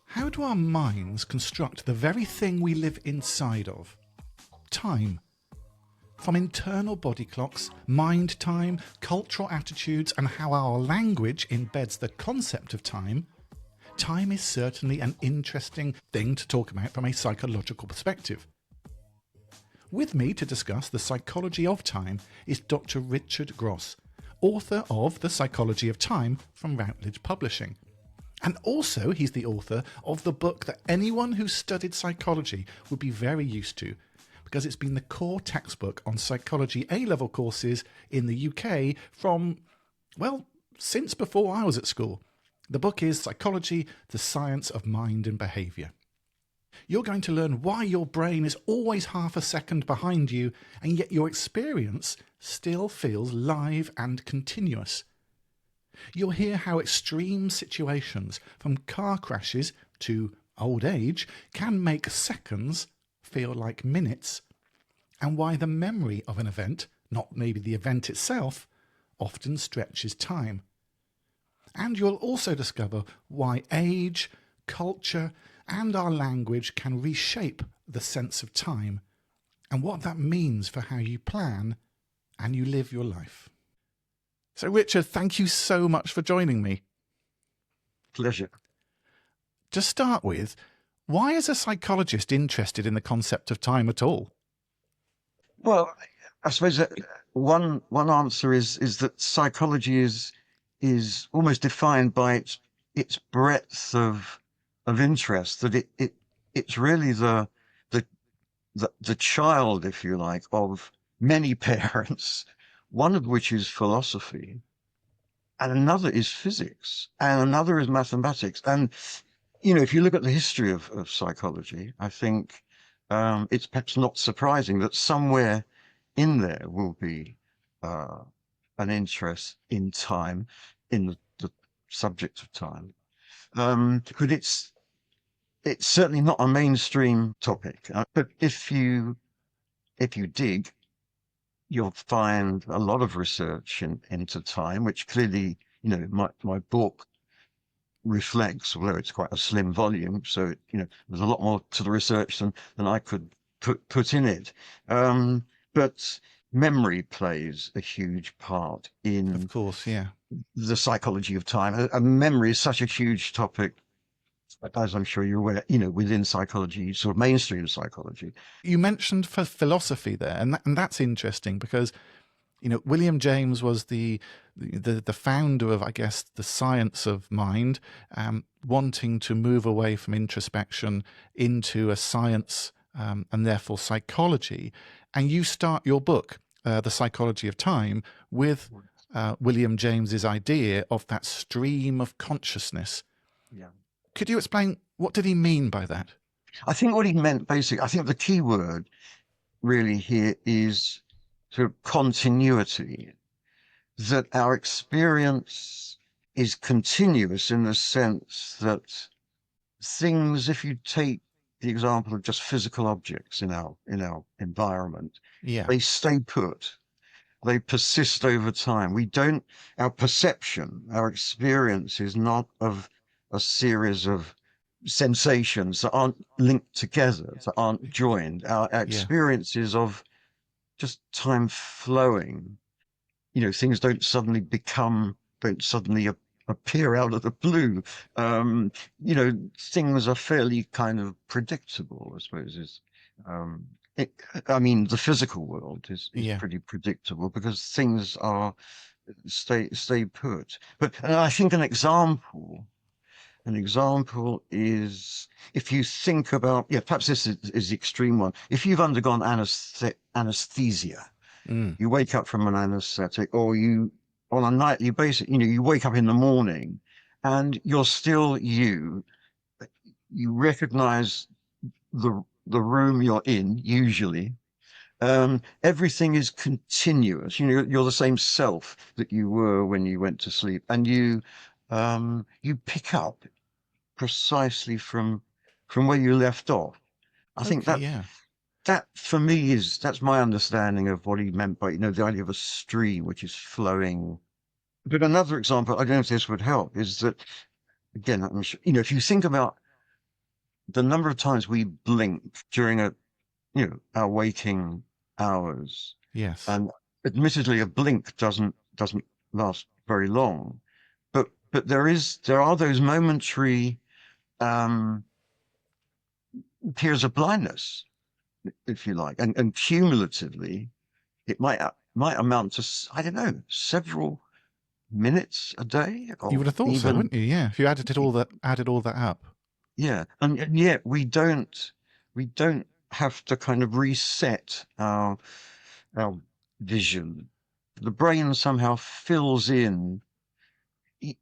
How do our minds construct the very thing we live inside of? Time. From internal body clocks, mind time, cultural attitudes, and how our language embeds the concept of time, time is certainly an interesting thing to talk about from a psychological perspective. With me to discuss the psychology of time is Dr. Richard Gross, author of The Psychology of Time from Routledge Publishing. And also he's the author of the book that anyone who studied psychology would be very used to, because it's been the core textbook on psychology A-level courses in the UK from, well, since before I was at school. The book is Psychology, the Science of Mind and Behaviour. You're going to learn why your brain is always half a second behind you, and yet your experience still feels live and continuous. You'll hear how extreme situations, from car crashes to old age, can make seconds feel like minutes, and why the memory of an event, not maybe the event itself, often stretches time. And you'll also discover why age, culture, and our language can reshape the sense of time, and what that means for how you plan and you live your life. So Richard, thank you so much for joining me. Pleasure. To start with, why is a psychologist interested in the concept of time at all? Well, I suppose that one answer is that psychology is almost defined by its breadth of interest. That it's really the child, if you like, of many parents. One of which is philosophy, and another is physics, and another is mathematics. And if you look at the history of psychology, I think it's perhaps not surprising that somewhere in there will be an interest in time, in the subject of time. But it's certainly not a mainstream topic. But if you dig, you'll find a lot of research into time, which clearly, my book reflects, although it's quite a slim volume. So, there's a lot more to the research than I could put in it. But memory plays a huge part in, Of course, yeah, the psychology of time. And memory is such a huge topic, as I'm sure you're aware, within psychology, sort of mainstream psychology. You mentioned philosophy there, and that's interesting because, William James was the founder of, I guess, the science of mind, wanting to move away from introspection into a science and therefore psychology. And you start your book, The Psychology of Time, with William James's idea of that stream of consciousness. Yeah. Could you explain, what did he mean by that? I think what he meant, basically, I think the key word really here is sort of continuity, that our experience is continuous in the sense that things, if you take the example of just physical objects in our environment, Yeah. they stay put. They persist over time. Our perception, our experience is not of a series of sensations that aren't linked together, that aren't joined. Our experience is of just time flowing. Things don't suddenly appear out of the blue. Things are fairly kind of predictable, I suppose. The physical world is pretty predictable because things stay put. But I think an example is, if you think about, perhaps this is the extreme one. If you've undergone anesthesia, you wake up from an anesthetic, or on a nightly basis, you wake up in the morning and you're still you. You recognize the room you're in, usually. Everything is continuous. You're the same self that you were when you went to sleep, and you pick up precisely from where you left off. I think that for me that's my understanding of what he meant by, the idea of a stream which is flowing But another example, I don't know if this would help, is that, again, I'm sure, you know, if you think about the number of times we blink during our waking hours, Yes. and admittedly a blink doesn't last very long, but there are those momentary um, periods of blindness, if you like, and cumulatively it might amount to, I don't know, several minutes a day, You or would have thought so, even, wouldn't you? Yeah, if you added all that up. yeah, and yet we don't have to kind of reset our vision. The brain somehow fills in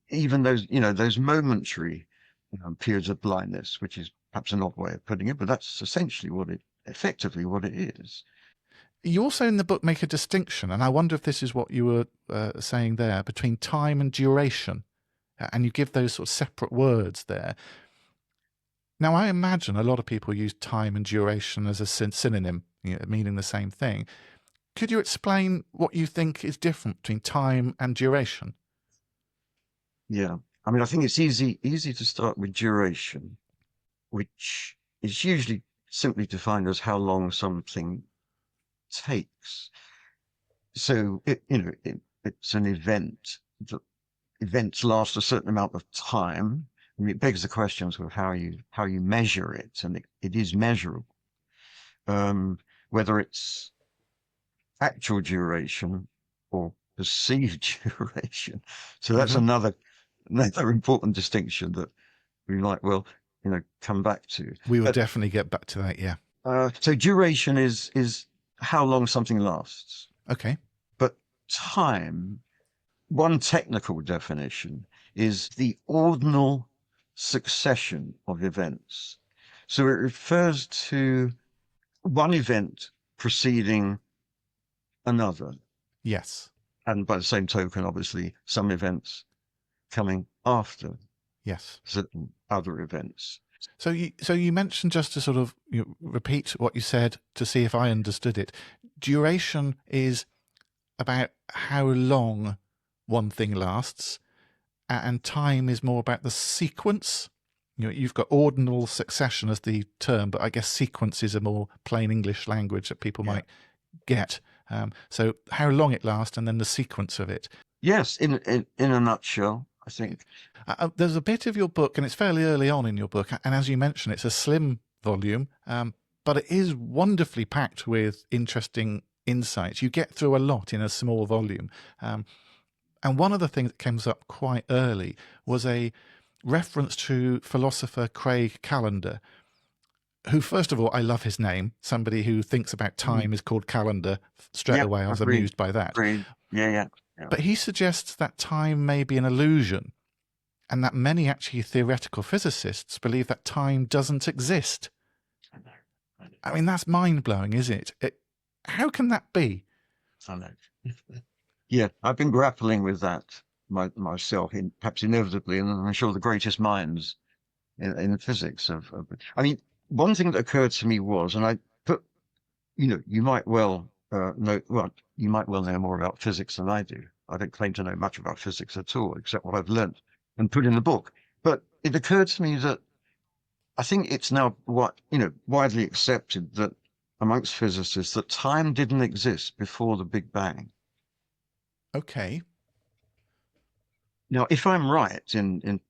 even those momentary periods of blindness, which is perhaps an odd way of putting it, but that's essentially effectively what it is. You also in the book make a distinction, and I wonder if this is what you were saying there, between time and duration. And you give those sort of separate words there. Now, I imagine a lot of people use time and duration as a synonym, meaning the same thing. Could you explain what you think is different between time and duration? Yeah. I mean, I think it's easy to start with duration, which is usually simply defined as how long something takes. So it's an event. The events last a certain amount of time. I mean, it begs the questions of how you measure it, and it is measurable. Whether it's actual duration or perceived duration. So that's Mm-hmm. another important distinction that we might well, come back to. We will But definitely get back to that, yeah. so duration is how long something lasts. Okay. But time, one technical definition, is the ordinal succession of events. So it refers to one event preceding another. Yes. And by the same token, obviously, some events coming after Yes. certain other events. So you mentioned, just to sort of repeat what you said to see if I understood it. Duration is about how long one thing lasts, and time is more about the sequence. You've got ordinal succession as the term, but I guess sequence is a more plain English language that people Yeah. might get. So how long it lasts, and then the sequence of it. Yes, in a nutshell, I think. There's a bit of your book, and it's fairly early on in your book, and as you mentioned, it's a slim volume, but it is wonderfully packed with interesting insights. You get through a lot in a small volume. And one of the things that comes up quite early was a reference to philosopher Craig Callender, who, first of all, I love his name. Somebody who thinks about Mm. time is called Callender. Straight Yeah, away, I was agreed. amused by that. Agreed. Yeah, yeah, yeah. But he suggests that time may be an illusion, and that many actually theoretical physicists believe that time doesn't exist. I know. I know. I mean, that's mind-blowing, isn't it? How can that be? I know. Yeah, I've been grappling with that myself, perhaps inevitably, and I'm sure the greatest minds in physics have. I mean, one thing that occurred to me was, and I put, you might well you might well know more about physics than I do. I don't claim to know much about physics at all, except what I've learnt and put in the book. But it occurred to me that I think it's now widely accepted that amongst physicists that time didn't exist before the Big Bang. Okay. Now, if I'm right in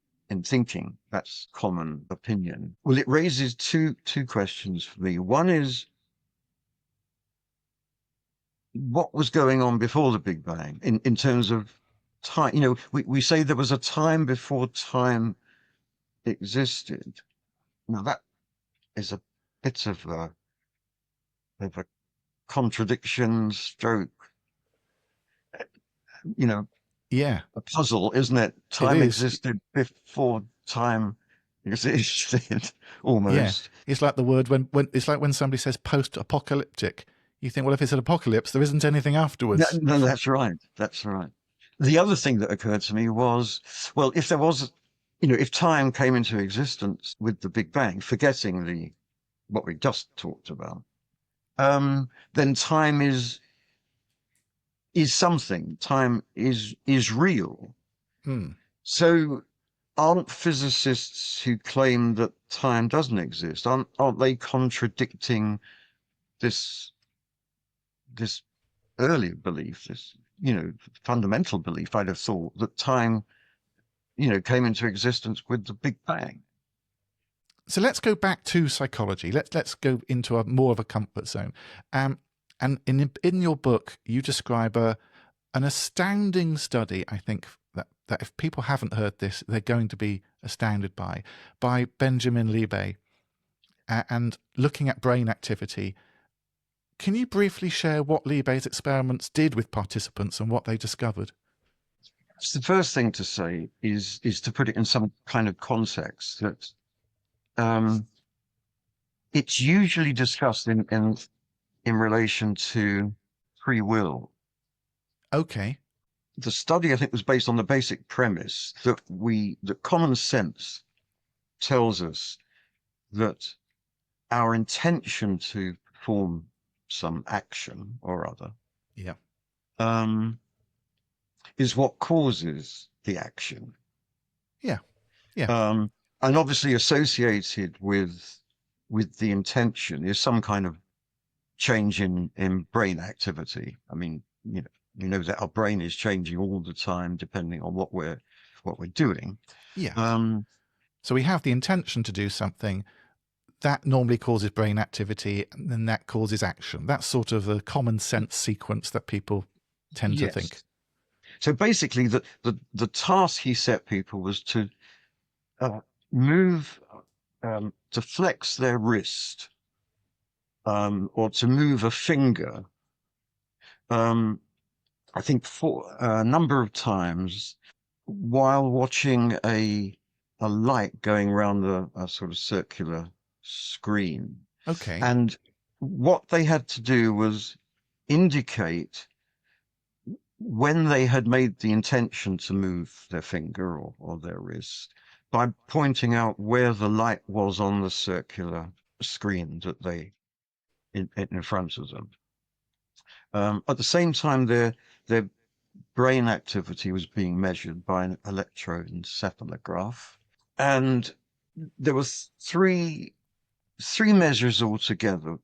thinking that's common opinion, well, it raises two questions for me. One is, what was going on before the Big Bang in terms of time? We say there was a time before time existed. Now, that is a bit of a contradiction stroke, you know, Yeah, a puzzle, isn't it? it Time is. existed before time existed, Yeah, almost. it's like the word when it's like when somebody says post-apocalyptic. You think, well, if it's an apocalypse, there isn't anything No, afterwards. no, that's right. That's right. The other thing that occurred to me was, well, if there was, if time came into existence with the Big Bang, forgetting what we just talked about, then time is is something. Time is real. Hmm. So aren't physicists who claim that time doesn't exist, aren't they contradicting this this earlier belief, this, fundamental belief, I'd have thought, that time, came into existence with the Big Bang? So let's go back to psychology. Let's go into a more of a comfort zone. And in your book, you describe an astounding study. I think that if people haven't heard this, they're going to be astounded by Benjamin Liebe, and looking at brain activity. Can you briefly share what Liebe's experiments did with participants and what they discovered? So the first thing to say is to put it in some kind of context that um, it's usually discussed in relation to free will. Okay. The study, I think, was based on the basic premise that common sense tells us that our intention to perform some action or other Yeah. um, is what causes the action. Yeah. Yeah. Um, and obviously associated with the intention is some kind of change in brain activity. I mean, we know that our brain is changing all the time depending on what we're doing. Yes. Um, So we have the intention to do something that normally causes brain activity, and then that causes action. That's sort of the common sense sequence that people tend to think. yes. So basically, the task he set people was to uh, move, to flex their wrist, or to move a finger. Um, I think for a number of times while watching a light going around a sort of circular screen. Okay. And what they had to do was indicate when they had made the intention to move their finger or their wrist by pointing out where the light was on the circular screen that they in front of them. At the same time, their brain activity was being measured by an electroencephalograph, and there was three measures altogether.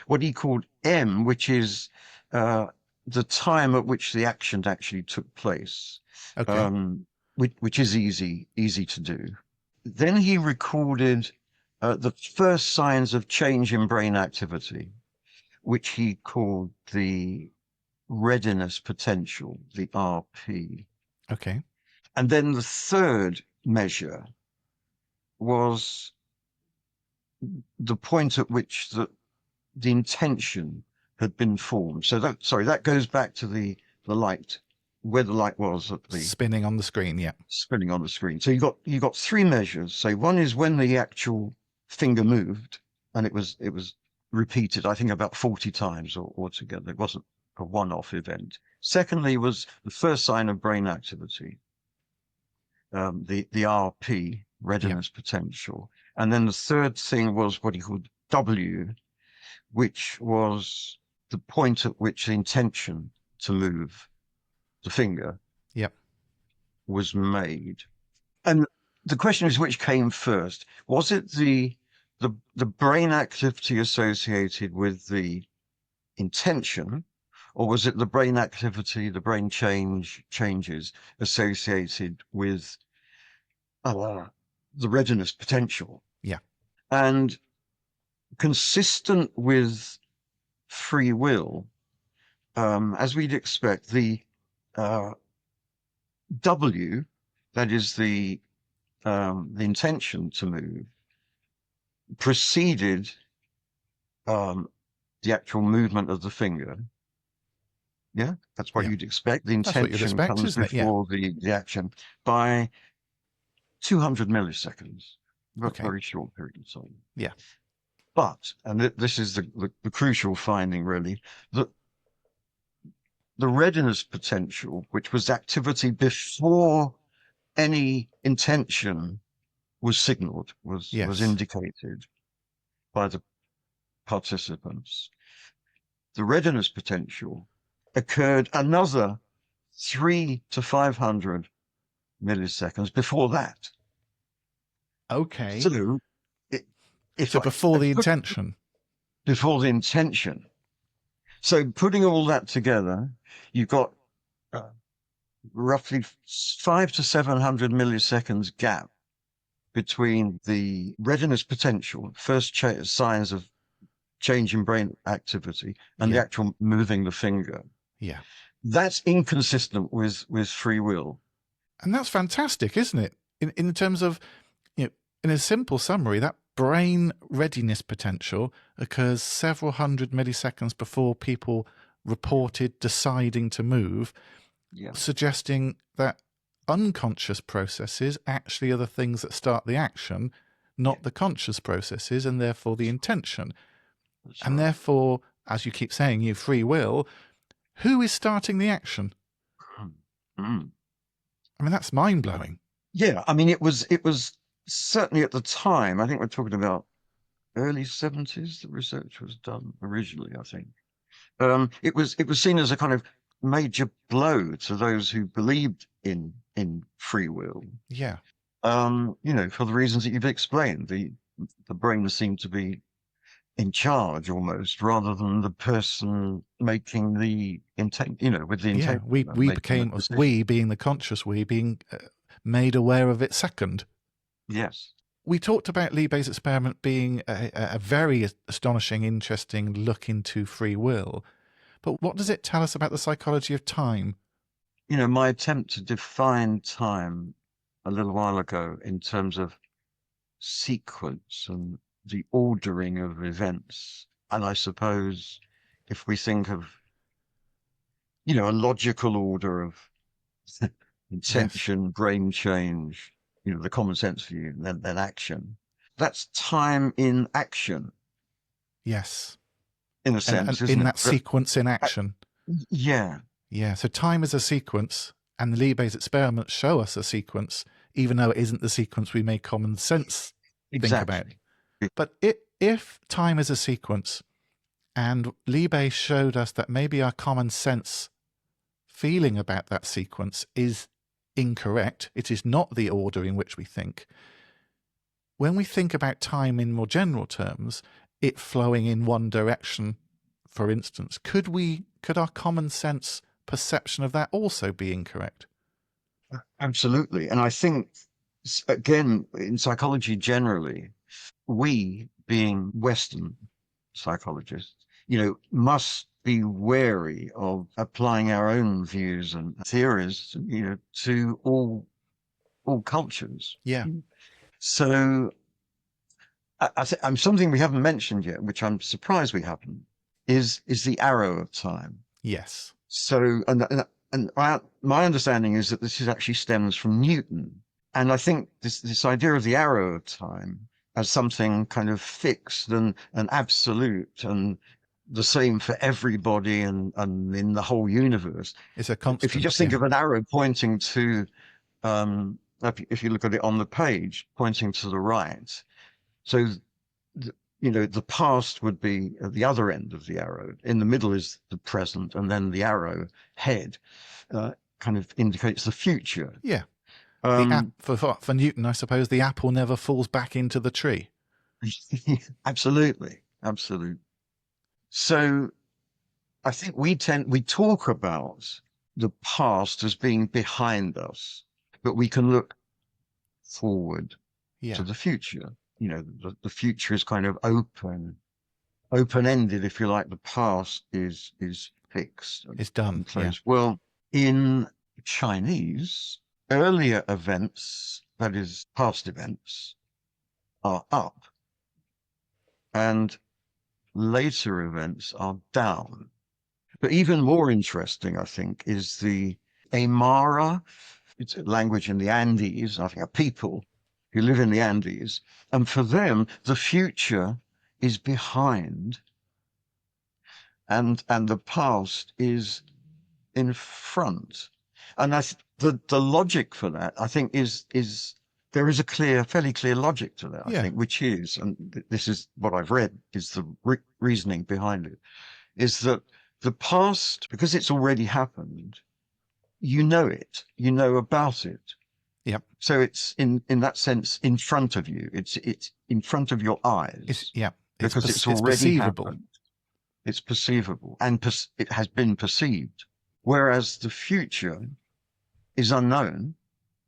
What he called M, which is uh, the time at which the action actually took place, Okay. um, which is easy to do. Then he recorded the first signs of change in brain activity, which he called the readiness potential, the RP. Okay. And then the third measure was the point at which the intention had been formed. So that goes back to the light, where the light was at the Spinning on the screen. Yeah. spinning on the screen. So you got three measures. So one is when the actual finger moved, and it was repeated, I think about 40 times altogether. It wasn't a one-off event. Secondly was the first sign of brain activity, the RP, Yeah. readiness potential. And then the third thing was what he called W, which was the point at which the intention to move the finger Yep. was made. And the question is, which came first? Was it the brain activity associated with the intention, or was it the brain activity, the brain changes associated with the readiness potential? Yeah. And consistent with free will, as we'd expect, the uh, W, that is the intention to move, preceded the actual movement of the finger. Yeah, that's what Yeah. you'd expect. The That's what you'd intention expect, comes isn't it? Yeah. before the action by 200 milliseconds, Okay. very short period of time. Yeah. But, and this is the crucial finding really, that the readiness potential, which was activity before any intention was signaled, was Yes. indicated by the participants. The readiness potential occurred another 3 to 500 milliseconds before that. Okay. So if So I before the put intention. before the intention, so putting all that together, you've got uh, roughly 5 to 700 milliseconds gap between the readiness potential, first signs of change in brain activity, and the Yeah. actual moving the finger. Yeah. That's inconsistent with free will. And that's fantastic, isn't it? In terms of, you know, in a simple summary, that brain readiness potential occurs several hundred milliseconds before people reported deciding to move, Yeah, suggesting that unconscious processes actually are the things that start the action, yeah, not the conscious processes, and therefore the intention. that's And right. therefore, as you keep saying, you free will, who is starting the action? Mm. I mean, that's mind blowing. Yeah, I mean, it was certainly at the time. I think we're talking about early 70s. The research was done originally, I think. It was seen as a kind of major blow to those who believed in free will. Yeah. For the reasons that you've explained, the brain seemed to be in charge almost, rather than the person making the intent, with the Yeah. intention We, of we making the became, decision. we being the conscious we, being made aware of it second. Yes. We talked about Liebig's experiment being a very astonishing, interesting look into free will. But what does it tell us about the psychology of time? My attempt to define time a little while ago in terms of sequence and the ordering of events. And I suppose if we think of, a logical order of Yes. intention, brain change, the common sense view, and then action. That's time in action, Yes. in a And sense, isn't in it? that sequence in Uh, action. yeah, Yeah. So time is a sequence, and the Liebig's experiments show us a sequence, even though it isn't the sequence we make common sense think about. exactly. But if time is a sequence, and Liebe showed us that maybe our common sense feeling about that sequence is incorrect, it is not the order in which we think. When we think about time in more general terms, it flowing in one direction, for instance, could our common sense perception of that also be incorrect? Absolutely. And I think, again, in psychology generally, we, being Western psychologists, must be wary of applying our own views and theories, to all cultures. Yeah. So I'm something we haven't mentioned yet, which I'm surprised we haven't, is the arrow of time. Yes. So, my understanding is that this is actually stems from Newton. And I think this idea of the arrow of time as something kind of fixed and absolute and the same for everybody and in the whole universe. It's a If you just constant. think Yeah. of an arrow pointing to, if you look at it on the page, pointing to the right, so the past would be at the other end of the arrow. In the middle is the present, and then the arrow head kind of indicates the future. Yeah. The app Um, for Newton, I suppose the apple never falls back into the tree. absolutely, absolutely. So I think we talk about the past as being behind us, but we can look forward to Yeah. the future. The future is kind of open-ended, if you like. The past is fixed It's done. and Yeah. closed. Well, in Chinese, earlier events, that is, past events, are up, and later events are down. But even more interesting, I think, is the Aymara. It's a language in the Andes, I think, a people who live in the Andes. And for them, the future is behind, and the past is in front. And the logic for that, I think, is there is a fairly clear logic to that, I Yeah. think, which is, and this is what I've read, is the reasoning behind it, is that The past, because it's already happened, you know it, you know about it. Yep. So it's in that sense in front of you. It's in front of your It's eyes yeah. because it's It's already perceivable. happened. It's perceivable and it has been perceived. Whereas the future is unknown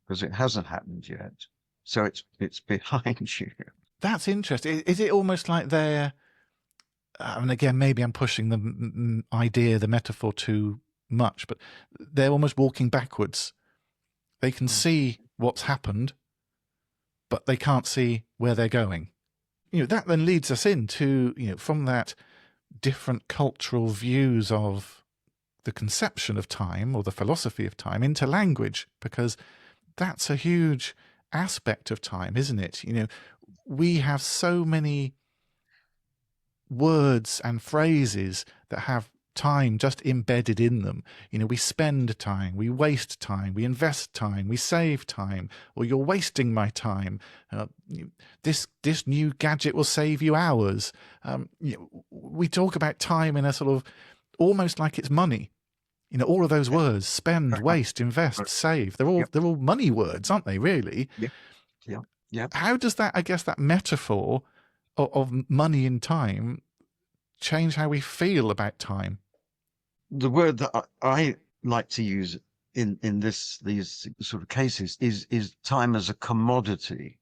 because it hasn't happened yet. So it's behind you. That's interesting. Is it almost like they're? And again, maybe I'm pushing the idea, the metaphor too much, but they're almost walking backwards. They can see what's happened, but they can't see where they're going. That then leads us into, from that different cultural views of the conception of time or the philosophy of time into language, because that's a huge aspect of time, isn't it? We have so many words and phrases that have time just embedded in them. We spend time, we waste time, we invest time, we save time, or you're wasting my time. This new gadget will save you hours. We talk about time in a sort of almost like it's money. All of those words: spend, waste, invest, save. They're all money words, aren't they? Really? Yeah. Yeah. Yeah. How does that, I guess, that metaphor of money and time change how we feel about time? The word that I like to use in these sort of cases is time as a commodity.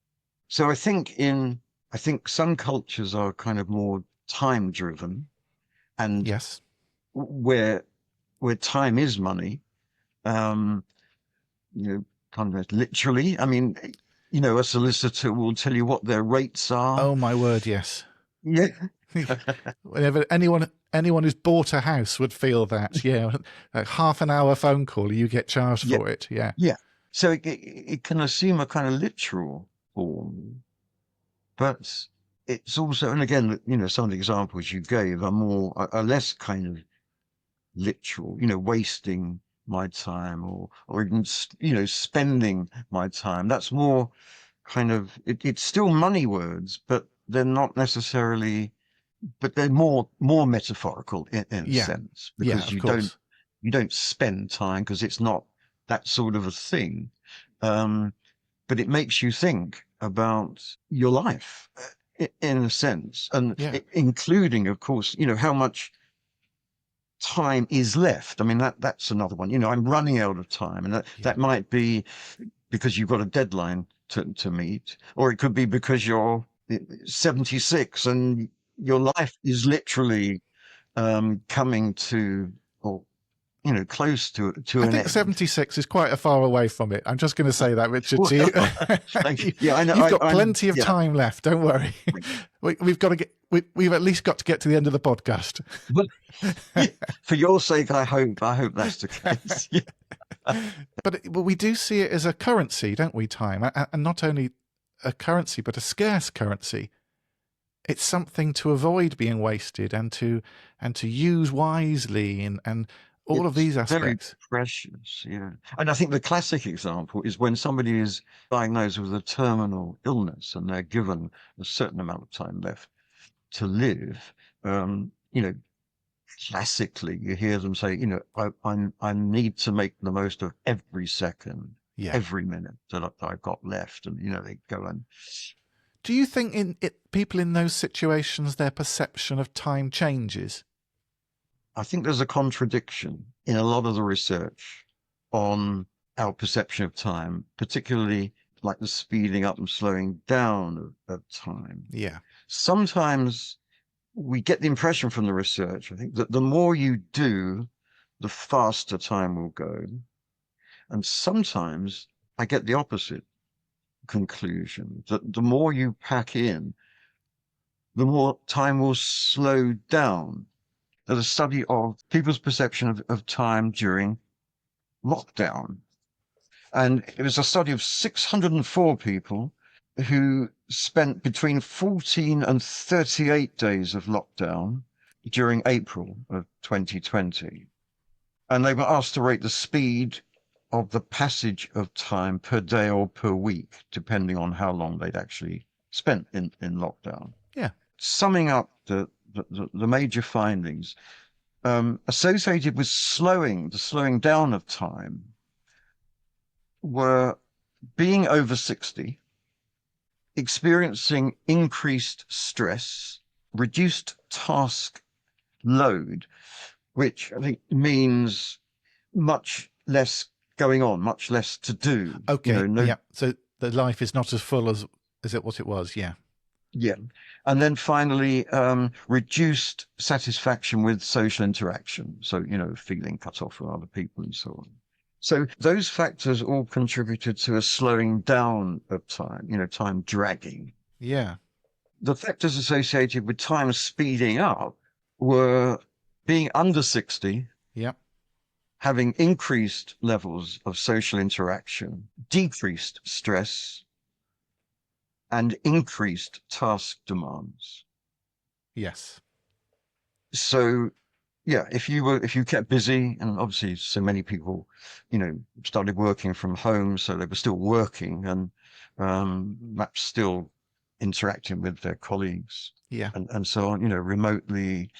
So I think some cultures are kind of more time driven, and Yes. where time is money, um, kind of literally. I mean, a solicitor will tell you what their rates are. Oh my word, yes. Yeah. Whenever anyone who's bought a house would feel that. Yeah, a half an hour phone call, you get charged Yeah. for it. Yeah. Yeah. So it can assume a kind of literal form, but it's also, and again, some of the examples you gave are less kind of literal, wasting my time or even, spending my time. That's more kind of, it's still money words, but they're not necessarily, but they're more metaphorical in a Yeah. sense, Yeah, because of course. you don't spend time because it's not that sort of a thing. Um, but it makes you think about your life in a sense, and Yeah. including, of course, how much time is left. I mean, that's another one. I'm running out of time, and Yeah. that might be because you've got a deadline to meet, or it could be because you're 76 and your life is literally coming to, or close to I an think end. 76 is quite a far away from it. I'm just going to say that, Richard, to you. Thank you. Yeah, I know. You've got I'm plenty of yeah. time left. Don't worry. We've got to get. We've at least got to get to the end of the podcast. But yeah, for your sake, I hope that's the case. Yeah. But we do see it as a currency, don't we? Time, and not only a currency, but a scarce currency. It's something to avoid being wasted and to use wisely and all of It's these very aspects. precious, yeah. And I think the classic example is when somebody is diagnosed with a terminal illness and they're given a certain amount of time left to live. Um, you know, Classically, you hear them say, I need to make the most of every second, Yeah. every minute that I've got left. And, they go and Do you think people in those situations, their perception of time changes? I think there's a contradiction in a lot of the research on our perception of time, particularly like the speeding up and slowing down of time. Yeah. Sometimes we get the impression from the research, I think, that the more you do, the faster time will go. And sometimes I get the opposite conclusion, that the more you pack in, the more time will slow down. There's a study of people's perception of time during lockdown. And it was a study of 604 people who spent between 14 and 38 days of lockdown during April of 2020. And they were asked to rate the speed of the passage of time per day or per week, depending on how long they'd actually spent in lockdown. Yeah. Summing up the major findings, associated with the slowing down of time, were being over 60, experiencing increased stress, reduced task load, which I think means much less going on, much less to do. Okay, No, yeah. So the life is not as full as it what it was. Yeah, yeah. And then finally, reduced satisfaction with social interaction. So, feeling cut off from other people and so on. So those factors all contributed to a slowing down of time, time dragging. yeah, The factors associated with time speeding up were being under 60, yeah, having increased levels of social interaction, decreased stress, and increased task demands. yes, So yeah, if you kept busy, and obviously so many people, started working from home, so they were still working and perhaps still interacting with their colleagues yeah. and so on, remotely.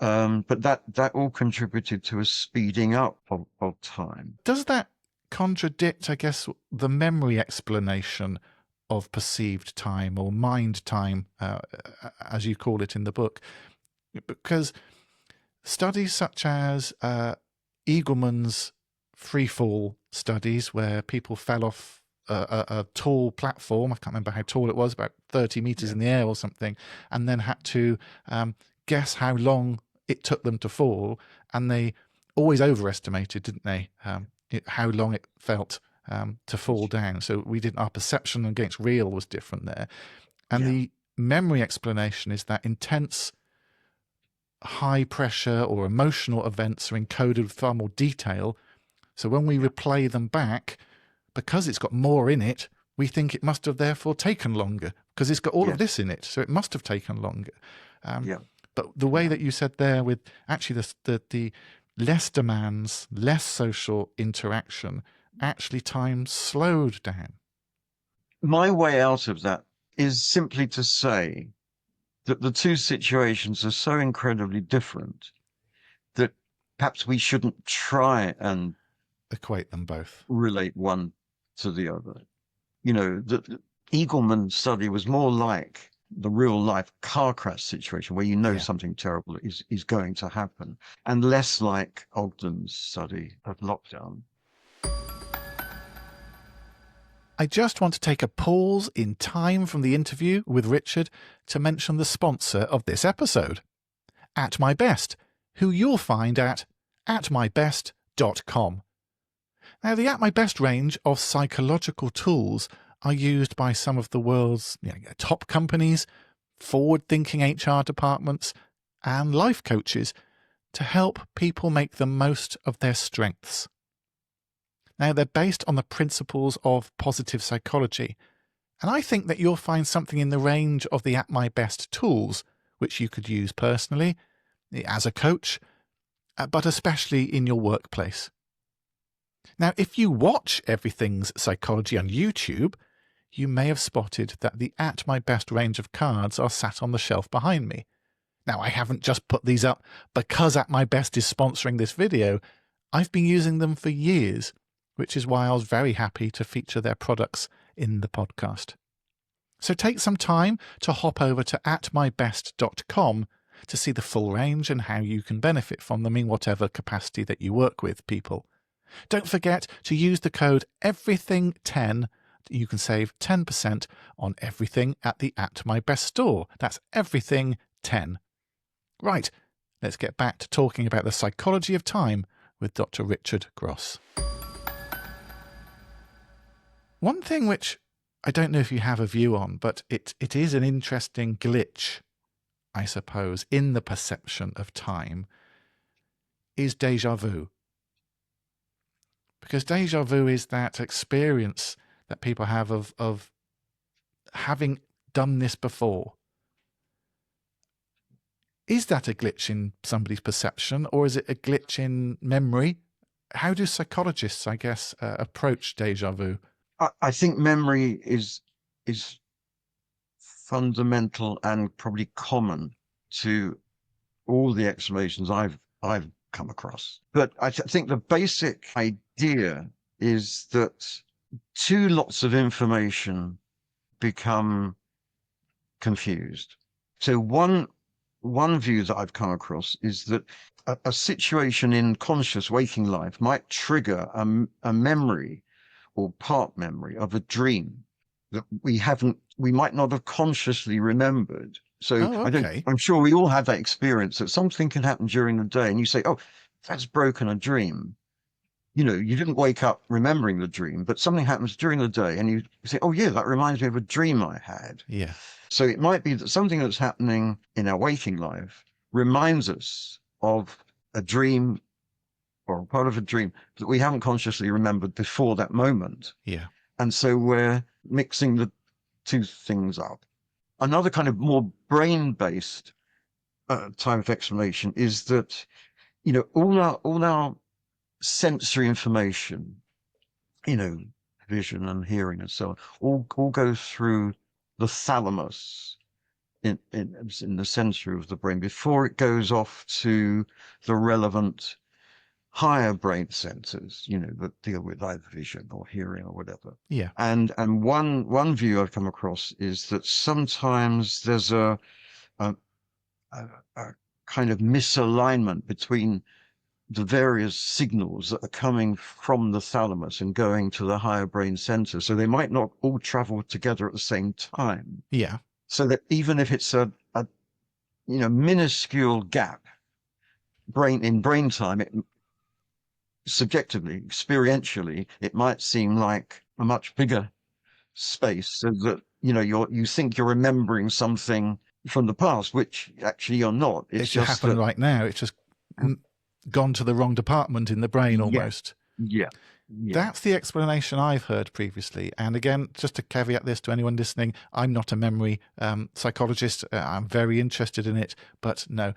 But that all contributed to a speeding up of time. Does that contradict, I guess, the memory explanation of perceived time or mind time, as you call it in the book? Because studies such as Eagleman's freefall studies, where people fell off a tall platform, I can't remember how tall it was, about 30 meters Yeah. in the air or something, and then had to guess how long it took them to fall, and they always overestimated, didn't they, how long it felt to fall down. So our perception against real was different there. And Yeah. the memory explanation is that intense high pressure or emotional events are encoded with far more detail. So when we replay them back, because it's got more in it, we think it must have therefore taken longer because it's got all of Yes. this in it. So it must have taken longer. Yeah. But the way Yeah. that you said there with actually the less demands, less social interaction, actually time slowed down. My way out of that is simply to say that the two situations are so incredibly different that perhaps we shouldn't try and Equate them both. relate one to the other. The Eagleman study was more like the real life car crash situation where Yeah. something terrible is going to happen, and less like Ogden's study of lockdown. I just want to take a pause in time from the interview with Richard to mention the sponsor of this episode, At My Best, who you'll find at atmybest.com. Now, the At My Best range of psychological tools are used by some of the world's top companies, forward-thinking HR departments, and life coaches to help people make the most of their strengths. Now, they're based on the principles of positive psychology, and I think that you'll find something in the range of the At My Best tools, which you could use personally, as a coach, but especially in your workplace. Now, if you watch Everything's Psychology on YouTube, you may have spotted that the At My Best range of cards are sat on the shelf behind me. Now, I haven't just put these up because At My Best is sponsoring this video. I've been using them for years, which is why I was very happy to feature their products in the podcast. So take some time to hop over to atmybest.com to see the full range and how you can benefit from them in whatever capacity that you work with people. Don't forget to use the code EVERYTHING10. You can save 10% on everything at the At My Best store. That's EVERYTHING10. Right, let's get back to talking about the psychology of time with Dr. Richard Gross. One thing which I don't know if you have a view on, but it is an interesting glitch, I suppose, in the perception of time, is déjà vu. Because déjà vu is that experience that people have of having done this before. Is that a glitch in somebody's perception, or is it a glitch in memory? How do psychologists, I guess, approach déjà vu? I think memory is fundamental and probably common to all the explanations I've I've come across. But I think the basic idea is that two lots of information become confused. So one view that I've come across is that a situation in conscious waking life might trigger a memory or part memory of a dream that we might not have consciously remembered. So Oh, okay. I'm sure we all have that experience that something can happen during the day and you say, oh, that's broken a dream. You know, you didn't wake up remembering the dream, but something happens during the day and you say, oh yeah, that reminds me of a dream I had. Yeah. So it might be that something that's happening in our waking life reminds us of a dream or a part of a dream that we haven't consciously remembered before that moment. Yeah. And so we're mixing the two things up. Another kind of more brain-based type of explanation is that, you know, all our sensory information, you know, vision and hearing and so on, all goes through the thalamus in the center of the brain before it goes off to the relevant higher brain centers, you know, that deal with either vision or hearing or whatever. Yeah. And one view I've come across is that sometimes there's a, a kind of misalignment between the various signals that are coming from the thalamus and going to the higher brain center. So they might not all travel together at the same time. Yeah. So that even if it's a you know, minuscule gap in brain time, it subjectively, experientially, it might seem like a much bigger space so that, you know, you think you're remembering something from the past, which actually you're not. It's It's just just happened that, right now. It's just gone to the wrong department in the brain yeah, almost. yeah, yeah, That's the explanation I've heard previously. And again, just to caveat this to anyone listening, I'm not a memory psychologist. I'm very interested in it, but no.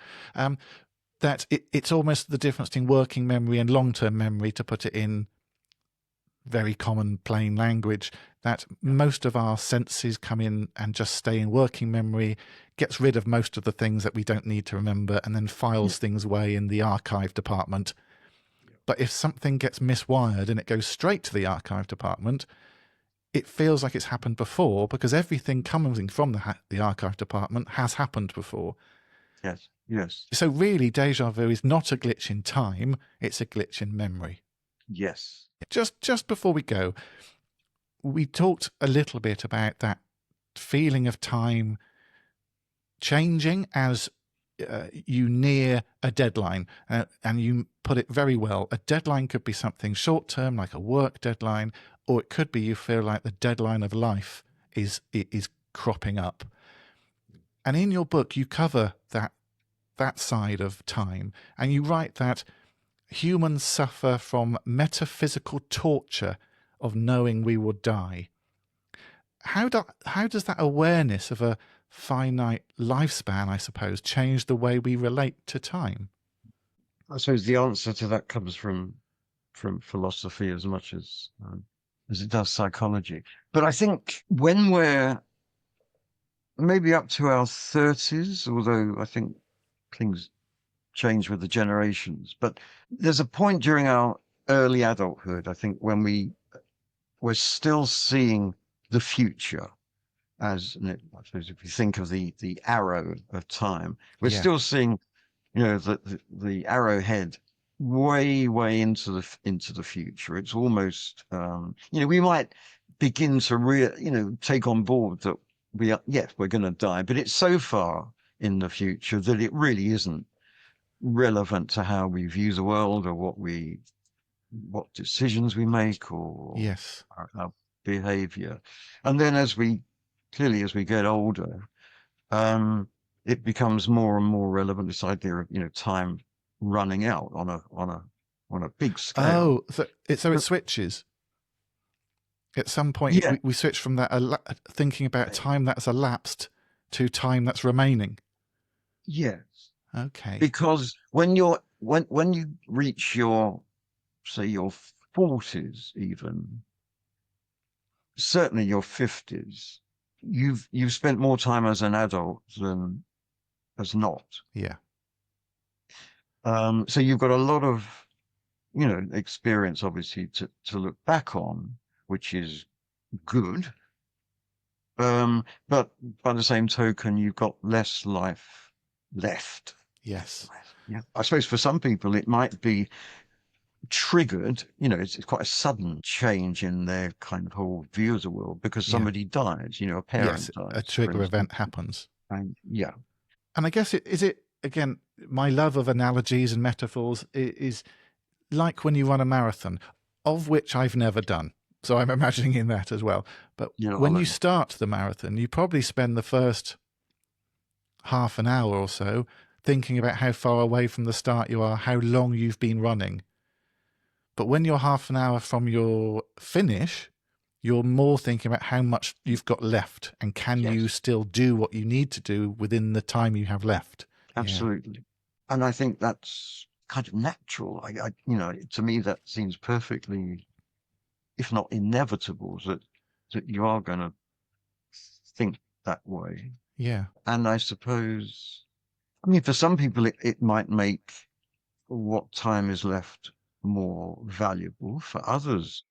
That it's almost the difference between working memory and long-term memory, to put it in very common plain language, that most of our senses come in and just stay in working memory, gets rid of most of the things that we don't need to remember, and then files things away in the archive department. But if something gets miswired and it goes straight to the archive department, it feels like it's happened before because everything coming from the archive department has happened before. yes, yes, So really, deja vu is not a glitch in time, it's a glitch in memory. yes, Just before we go, we talked a little bit about that feeling of time changing as you near a deadline, and you put it very well. A deadline could be something short term, like a work deadline, or it could be you feel like the deadline of life is cropping up. And in your book, you cover that side of time, and you write that humans suffer from metaphysical torture of knowing we will die. How does that awareness of a finite lifespan, I suppose, change the way we relate to time? I suppose the answer to that comes from philosophy as much as it does psychology. But I think when we're maybe up to our 30s, although I think things change with the generations, but there's a point during our early adulthood, I think, when we're still seeing the future as, I suppose if you think of the arrow of time, we're Yeah. still seeing, you know, the arrowhead way into the future. It's almost, you know, we might begin to you know, take on board that yes, we're going to die, but it's so far in the future that it really isn't relevant to how we view the world or what decisions we make or Yes. our behavior. And then as we get older, it becomes more and more relevant, this idea of, you know, time running out on a big scale. Oh, so it switches. At some point, Yeah, we switch from that thinking about time that's elapsed to time that's remaining. yes. Okay. Because when you reach your, say, your 40s, even certainly your 50s, you've spent more time as an adult than as not. Yeah. So you've got a lot of, experience obviously to look back on, which is good. But by the same token, you've got less life left. Yes. Yeah. I suppose for some people it might be triggered, it's quite a sudden change in their kind of whole view of the world because Yeah. somebody dies, a Yes. parent A dies, for trigger event instance. happens. And yeah, And I guess is it, again, my love of analogies and metaphors is like when you run a marathon, of which I've never done. So I'm imagining in that as well. But you're not when you alone. start the marathon, you probably spend the first half an hour or so thinking about how far away from the start you are, how long you've been running. But when you're half an hour from your finish, you're more thinking about how much you've got left and can you Yes, still do what you need to do within the time you have left. Yeah. absolutely. And I think that's kind of natural. To me, that seems perfectly, if not inevitable, that you are going to think that way. Yeah. And I suppose, I mean, for some people, it might make what time is left more valuable. For others,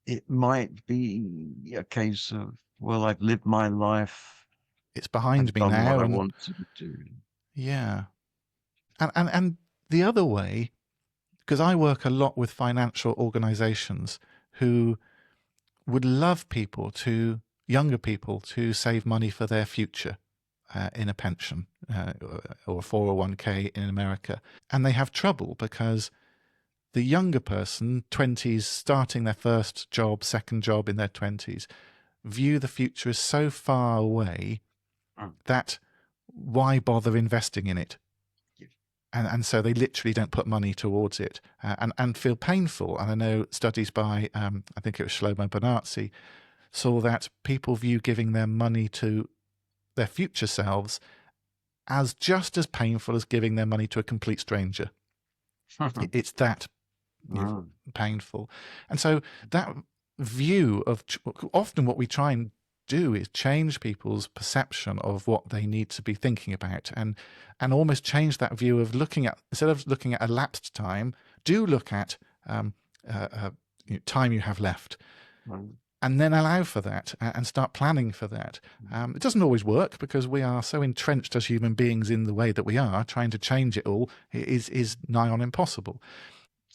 it might be a case of, well, I've lived my life, It's behind I've me done what now. I And wanted to do. yeah. And the other way, because I work a lot with financial organizations who would love younger people to save money for their future in a pension or a 401k in America. And they have trouble because the younger person, 20s, starting their first job, second job in their 20s, view the future as so far away Mm. that why bother investing in it? Yeah. And so they literally don't put money towards it and feel painful. And I know studies by, I think it was Shlomo Bonazzi, saw that people view giving their money to their future selves as just as painful as giving their money to a complete stranger. It's that Mm. painful. And so that view of often what we try and do is change people's perception of what they need to be thinking about and almost change that view of looking at, instead of looking at elapsed time, do look at time you have left Mm. and then allow for that and start planning for that. It doesn't always work because we are so entrenched as human beings in the way that we are. Trying to change it all is nigh on impossible.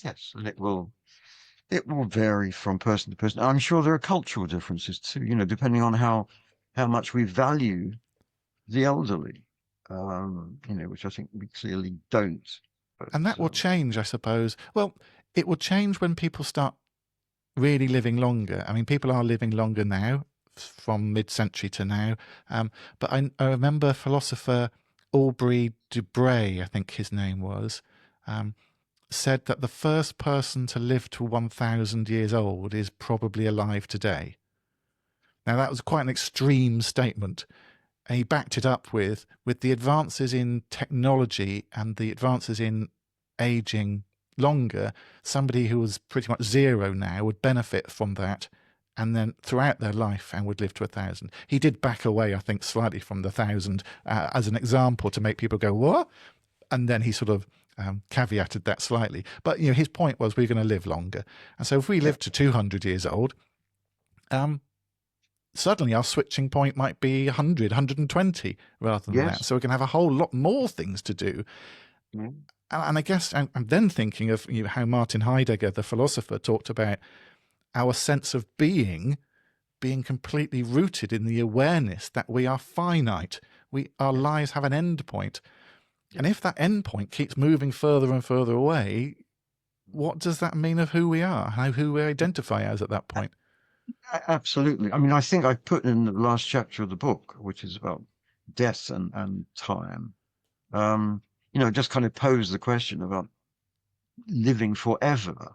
Yes, and it will vary from person to person. I'm sure there are cultural differences too, depending on how much we value the elderly, which I think we clearly don't. But And that will change, I suppose. Well, it will change when people start really living longer. I mean, people are living longer now, from mid-century to now. But I remember philosopher Aubrey de Grey, I think his name was, said that the first person to live to 1,000 years old is probably alive today. Now, that was quite an extreme statement. And he backed it up with the advances in technology and the advances in aging longer, somebody who was pretty much zero now would benefit from that and then throughout their life and would live to 1,000. He did back away, I think, slightly from the 1,000 as an example to make people go, what? And then he sort of caveated that slightly. But his point was we're going to live longer. And so if we yeah, live to 200 years old, suddenly our switching point might be 100, 120 rather than that. yes, So we can have a whole lot more things to do. yeah, And I guess I'm then thinking of how Martin Heidegger, the philosopher, talked about our sense of being completely rooted in the awareness that we are finite. Our yes, lives have an end point. And yes. if that end point keeps moving further and further away, what does that mean of who we are, who we identify as at that point? Absolutely. I mean, I think I put in the last chapter of the book, which is about death and time. Just kind of pose the question about living forever.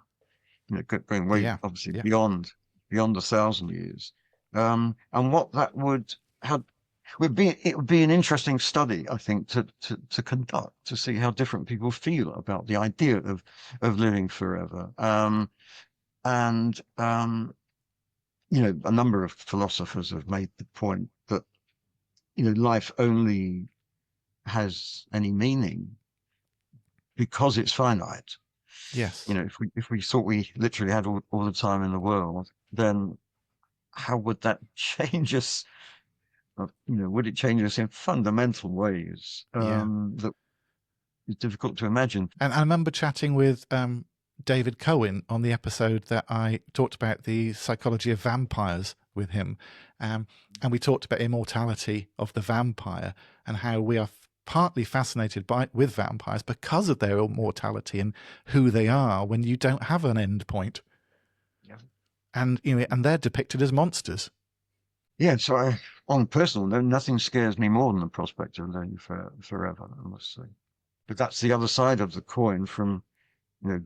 Going way Yeah, obviously yeah. beyond 1,000 years, and what that it would be an interesting study, I think, to conduct to see how different people feel about the idea of living forever. And a number of philosophers have made the point that life only has any meaning because it's finite. Yes. You know, if we thought we literally had all the time in the world, then how would that change us? You know, would it change us in fundamental ways Yeah. that is difficult to imagine? And I remember chatting with David Cohen on the episode that I talked about the psychology of vampires with him. And we talked about immortality of the vampire and how we are partly fascinated with vampires because of their immortality and who they are when you don't have an end point. Yeah. And and they're depicted as monsters. Yeah, so on a personal note, nothing scares me more than the prospect of living forever, I must say. But that's the other side of the coin from,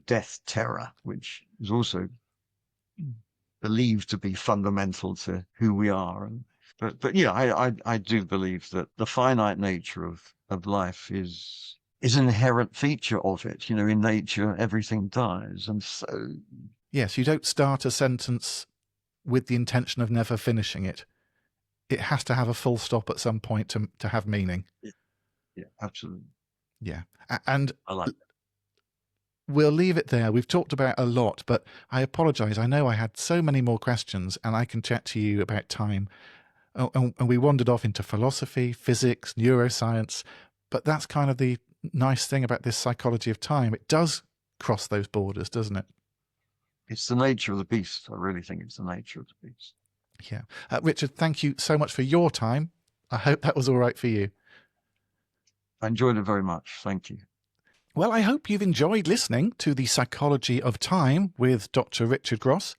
death terror, which is also believed to be fundamental to who we are. But yeah, I do believe that the finite nature of life is an inherent feature of it. In nature, everything dies. And so. Yes, you don't start a sentence with the intention of never finishing it. It has to have a full stop at some point to have meaning. Yeah, absolutely. Yeah. And I like that. We'll leave it there. We've talked about a lot, but I apologise. I know I had so many more questions, and I can chat to you about time. And we wandered off into philosophy, physics, neuroscience, but that's kind of the nice thing about this psychology of time. It does cross those borders, doesn't it? It's the nature of the beast. I really think it's the nature of the beast. Yeah. Richard, thank you so much for your time. I hope that was all right for you. I enjoyed it very much. Thank you. Well, I hope you've enjoyed listening to The Psychology of Time with Dr. Richard Gross.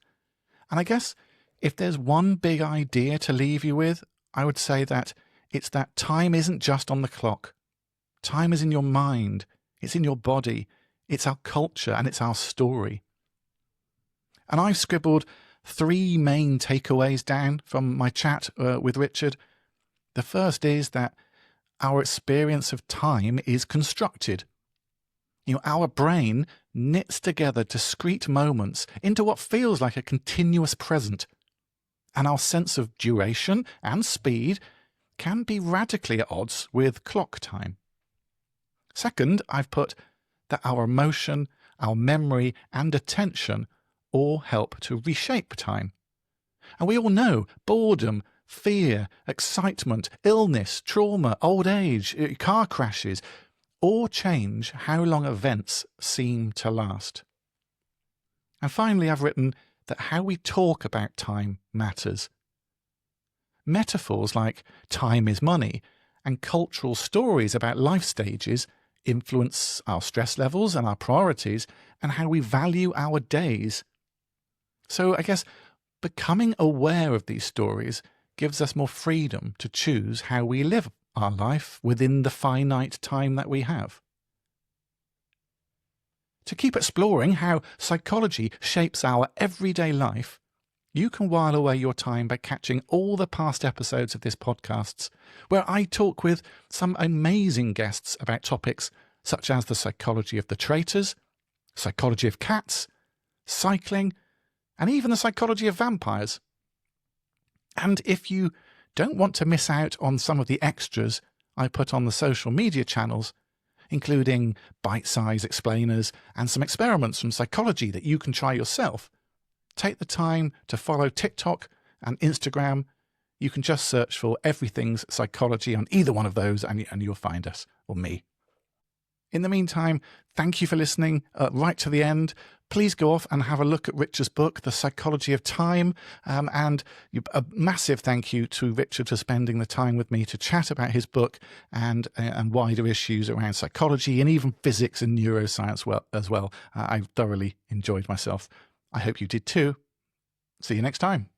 And I guess if there's one big idea to leave you with, I would say that it's that time isn't just on the clock. Time is in your mind, it's in your body, it's our culture, and it's our story. And I've scribbled 3 main takeaways down from my chat with Richard. The first is that our experience of time is constructed. Our brain knits together discrete moments into what feels like a continuous present. And our sense of duration and speed can be radically at odds with clock time. Second, I've put that our emotion, our memory, and attention all help to reshape time. And we all know boredom, fear, excitement, illness, trauma, old age, car crashes, all change how long events seem to last. And finally, I've written that how we talk about time matters. Metaphors like time is money and cultural stories about life stages influence our stress levels and our priorities and how we value our days. So I guess becoming aware of these stories gives us more freedom to choose how we live our life within the finite time that we have. To keep exploring how psychology shapes our everyday life, you can while away your time by catching all the past episodes of this podcast, where I talk with some amazing guests about topics such as the psychology of the traitors, psychology of cats, cycling, and even the psychology of vampires. And if you don't want to miss out on some of the extras I put on the social media channels, including bite-sized explainers and some experiments from psychology that you can try yourself, take the time to follow TikTok and Instagram. You can just search for Everything's Psychology on either one of those and you'll find us, or me. In the meantime, thank you for listening right to the end. Please go off and have a look at Richard's book, The Psychology of Time, and a massive thank you to Richard for spending the time with me to chat about his book and wider issues around psychology and even physics and neuroscience as well. I thoroughly enjoyed myself. I hope you did too. See you next time.